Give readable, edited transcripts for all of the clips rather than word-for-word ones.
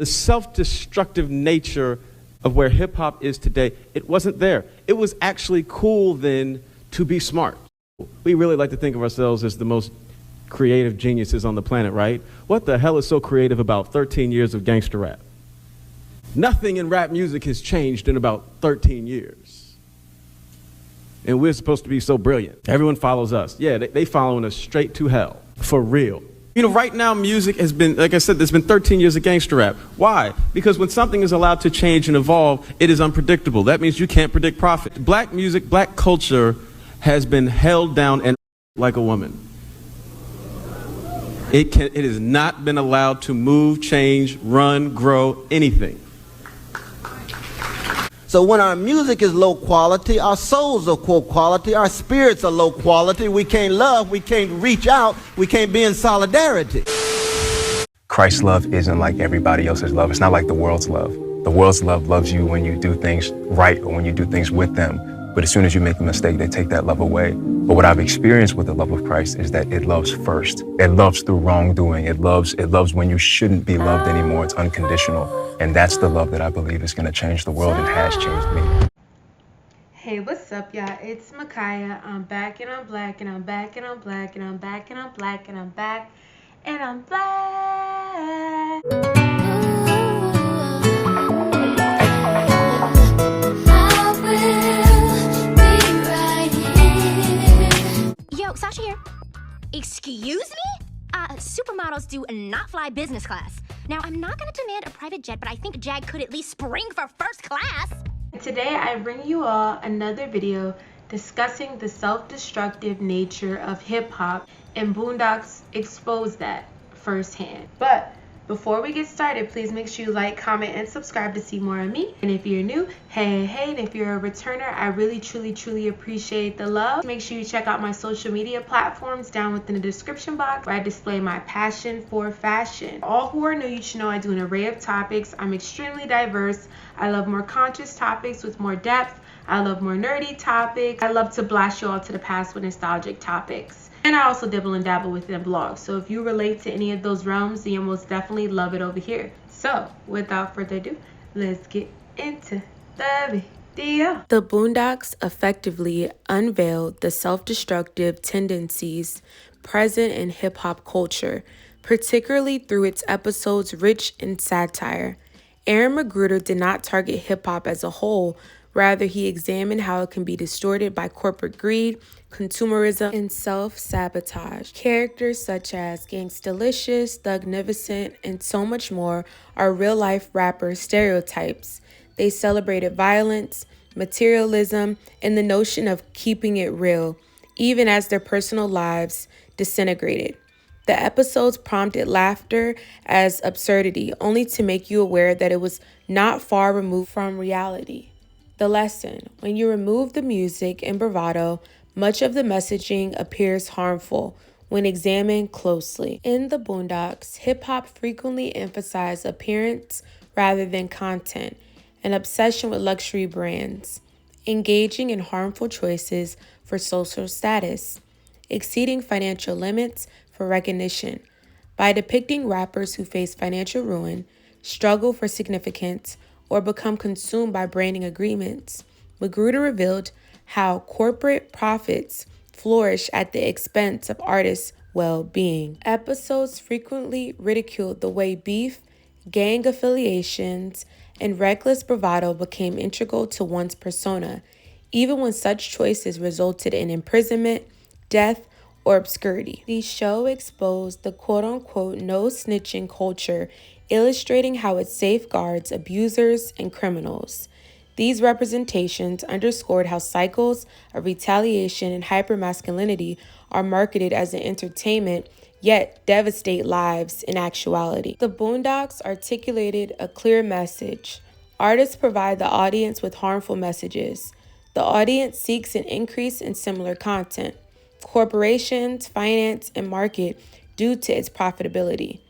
The self-destructive nature of where hip-hop is today, it wasn't there. It was actually cool then to be smart. We really like to think of ourselves as the most creative geniuses on the planet, right? What the hell is so creative about 13 years of gangster rap? Nothing in rap music has changed in about 13 years. And we're supposed to be so brilliant. Everyone follows us. Yeah, they following us straight to hell, for real. You know, right now music has been, like I said, there's been 13 years of gangster rap. Why? Because when something is allowed to change and evolve, it is unpredictable. That means you can't predict profit. Black music, black culture has been held down and like a woman. It has not been allowed to move, change, run, grow, anything. So when our music is low quality, our souls are poor quality, our spirits are low quality, we can't love, we can't reach out, we can't be in solidarity. Christ's love isn't like everybody else's love. It's not like the world's love. The world's love loves you when you do things right or when you do things with them. But as soon as you make a mistake, they take that love away. But what I've experienced with the love of Christ is that it loves first. It loves through wrongdoing. It loves when you shouldn't be loved anymore. It's unconditional. And that's the love that I believe is going to change the world and has changed me. Hey, what's up, y'all? It's Micaiah. I'm back and I'm black and I'm back and I'm black and I'm back and I'm black and I'm back and I'm black. Yo, Sasha here. Excuse me? Supermodels do not fly business class. Now, I'm not gonna demand a private jet, but I think Jag could at least spring for first class. Today, I bring you all another video discussing the self-destructive nature of hip-hop, and Boondocks exposed that firsthand. But before we get started, please make sure you like, comment, and subscribe to see more of me. And if you're new, hey, and if you're a returner, I really, truly appreciate the love. Make sure you check out my social media platforms down within the description box where I display my passion for fashion. All who are new, you should know I do an array of topics. I'm extremely diverse. I love more conscious topics with more depth. I love more nerdy topics. I love to blast you all to the past with nostalgic topics. And I also dibble and dabble within blogs. So if you relate to any of those realms, then you'll most definitely love it over here. So without further ado, let's get into the video. The Boondocks effectively unveiled the self-destructive tendencies present in hip-hop culture, particularly through its episodes rich in satire. Aaron McGruder did not target hip-hop as a whole. Rather, he examined how it can be distorted by corporate greed, consumerism, and self-sabotage. Characters such as Gangstalicious, Thugnificent, and so much more are real-life rapper stereotypes. They celebrated violence, materialism, and the notion of keeping it real, even as their personal lives disintegrated. The episodes prompted laughter as absurdity, only to make you aware that it was not far removed from reality. The lesson: when you remove the music and bravado, much of the messaging appears harmful when examined closely. In the Boondocks, hip-hop frequently emphasized appearance rather than content, an obsession with luxury brands, engaging in harmful choices for social status, exceeding financial limits for recognition. By depicting rappers who face financial ruin, struggle for significance, or become consumed by branding agreements, McGruder revealed how corporate profits flourish at the expense of artists' well-being. Episodes frequently ridiculed the way beef, gang affiliations, and reckless bravado became integral to one's persona, even when such choices resulted in imprisonment, death, or obscurity. The show exposed the quote-unquote no-snitching culture, illustrating how it safeguards abusers and criminals. These representations underscored how cycles of retaliation and hypermasculinity are marketed as an entertainment, yet devastate lives in actuality. The Boondocks articulated a clear message. Artists provide the audience with harmful messages. The audience seeks an increase in similar content. Corporations finance and market due to its profitability.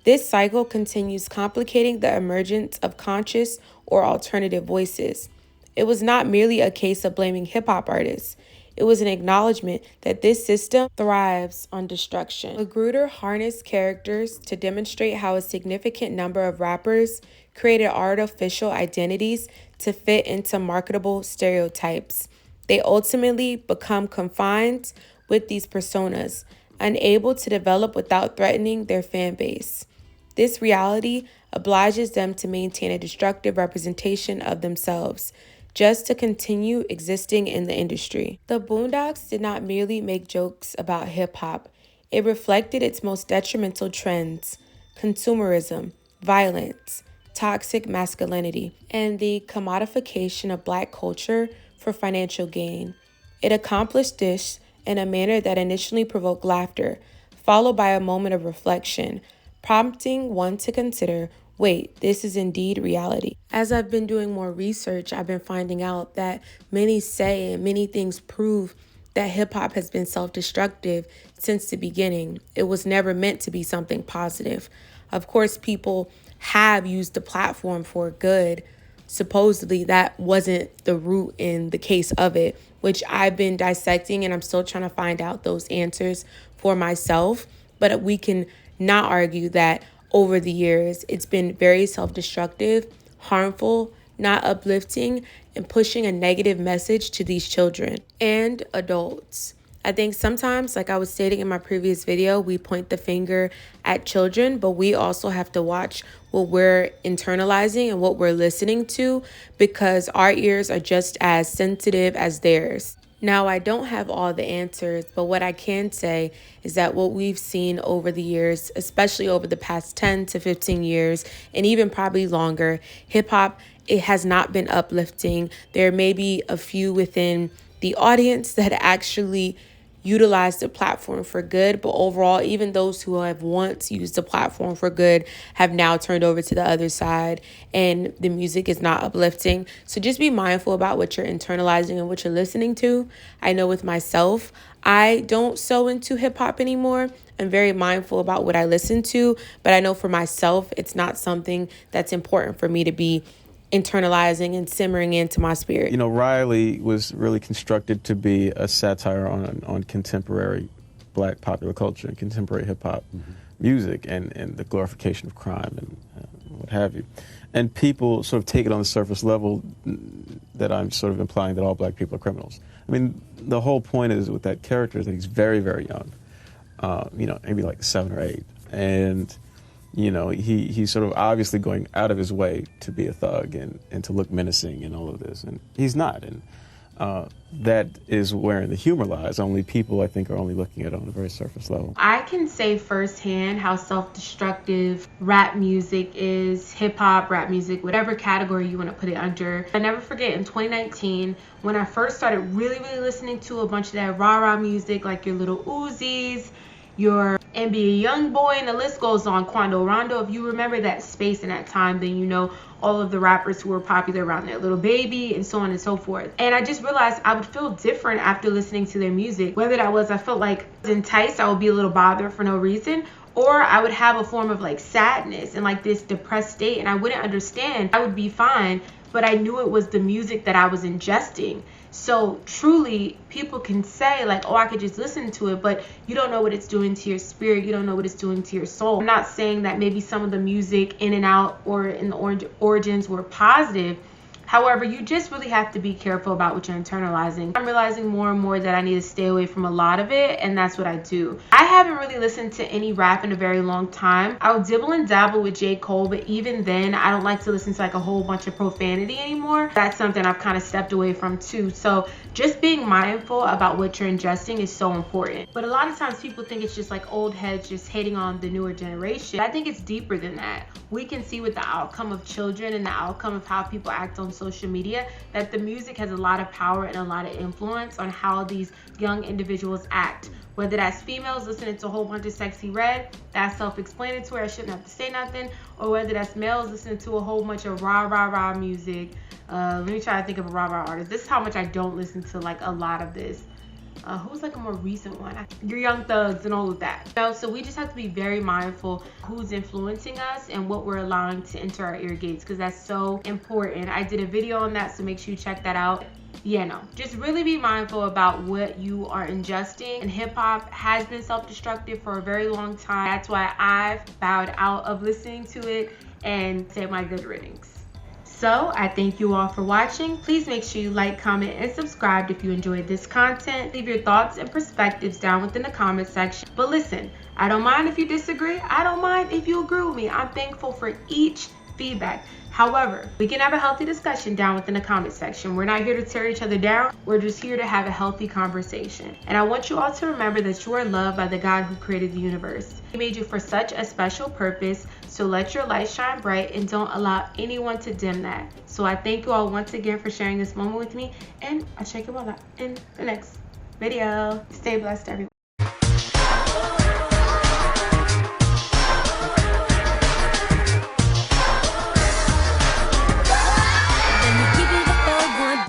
This cycle continues, complicating the emergence of conscious or alternative voices. It was not merely a case of blaming hip-hop artists. It was an acknowledgement that this system thrives on destruction. Magruder harnessed characters to demonstrate how a significant number of rappers created artificial identities to fit into marketable stereotypes. They ultimately become confined with these personas, unable to develop without threatening their fan base. This reality obliges them to maintain a destructive representation of themselves, just to continue existing in the industry. The Boondocks did not merely make jokes about hip-hop. It reflected its most detrimental trends: consumerism, violence, toxic masculinity, and the commodification of Black culture for financial gain. It accomplished this in a manner that initially provoked laughter, followed by a moment of reflection, prompting one to consider, wait, this is indeed reality. As I've been doing more research, I've been finding out that many say and many things prove that hip-hop has been self-destructive since the beginning. It was never meant to be something positive. Of course, people have used the platform for good. Supposedly, that wasn't the root in the case of it, which I've been dissecting, and I'm still trying to find out those answers for myself. But we can not argue that over the years, it's been very self-destructive, harmful, not uplifting, and pushing a negative message to these children and adults. I think sometimes, like I was stating in my previous video, we point the finger at children, but we also have to watch what we're internalizing and what we're listening to, because our ears are just as sensitive as theirs. Now, I don't have all the answers, but what I can say is that what we've seen over the years, especially over the past 10 to 15 years, and even probably longer, hip-hop, it has not been uplifting. There may be a few within the audience that actually utilize the platform for good, but overall, even those who have once used the platform for good have now turned over to the other side, and the music is not uplifting. So just be mindful about what you're internalizing and what you're listening to. I know with myself, I don't so into hip-hop anymore. I'm very mindful about what I listen to, but I know for myself, it's not something that's important for me to be internalizing and simmering into my spirit. You know, Riley was really constructed to be a satire on contemporary Black popular culture and contemporary hip-hop music and the glorification of crime and what have you. And people sort of take it on the surface level that I'm sort of implying that all Black people are criminals. I mean, the whole point is with that character is that he's very, very young, you know, maybe like 7 or 8. And you know, he's sort of obviously going out of his way to be a thug and to look menacing and all of this. And he's not. And that is wherein the humor lies. Only people, I think, are only looking at it on a very surface level. I can say firsthand how self-destructive rap music is, hip-hop, rap music, whatever category you want to put it under. I never forget in 2019, when I first started really listening to a bunch of that rah-rah music, like your Little Uzis, your NBA Youngboy, and the list goes on, Quando Rondo. If you remember that space in that time, then you know all of the rappers who were popular around there, Little Baby, and so on and so forth. And I just realized I would feel different after listening to their music. Whether that was I felt like I was enticed, I would be a little bothered for no reason, or I would have a form of like sadness and like this depressed state, and I wouldn't understand. I would be fine, but I knew it was the music that I was ingesting. So truly, people can say like, oh, I could just listen to it, but you don't know what it's doing to your spirit. You don't know what it's doing to your soul. I'm not saying that maybe some of the music in and out or in the origins were positive. However, you just really have to be careful about what you're internalizing. I'm realizing more and more that I need to stay away from a lot of it, and that's what I do. I haven't really listened to any rap in a very long time. I'll dibble and dabble with J. Cole, but even then, I don't like to listen to like a whole bunch of profanity anymore. That's something I've kind of stepped away from too. So just being mindful about what you're ingesting is so important. But a lot of times people think it's just like old heads just hating on the newer generation. I think it's deeper than that. We can see with the outcome of children and the outcome of how people act on social media that the music has a lot of power and a lot of influence on how these young individuals act. Whether that's females listening to a whole bunch of Sexy Red, that's self-explanatory, I shouldn't have to say nothing, or whether that's males listening to a whole bunch of rah music. Let me try to think of a rah artist. This is how much I don't listen to like a lot of this. Who's like a more recent one? Your Young Thugs and all of that. So we just have to be very mindful who's influencing us and what we're allowing to enter our ear gates, because that's so important. I did a video on that, so make sure you check that out. Just really be mindful about what you are ingesting. And hip-hop has been self-destructive for a very long time. That's why I've bowed out of listening to it and say my good riddance. So I thank you all for watching. Please make sure you like, comment, and subscribe if you enjoyed this content. Leave your thoughts and perspectives down within the comment section. But listen, I don't mind if you disagree. I don't mind if you agree with me. I'm thankful for each feedback. However, we can have a healthy discussion down within the comment section. We're not here to tear each other down. We're just here to have a healthy conversation. And I want you all to remember that you are loved by the God who created the universe. He made you for such a special purpose. So let your light shine bright and don't allow anyone to dim that. So I thank you all once again for sharing this moment with me. And I'll check you all out in the next video. Stay blessed, everyone.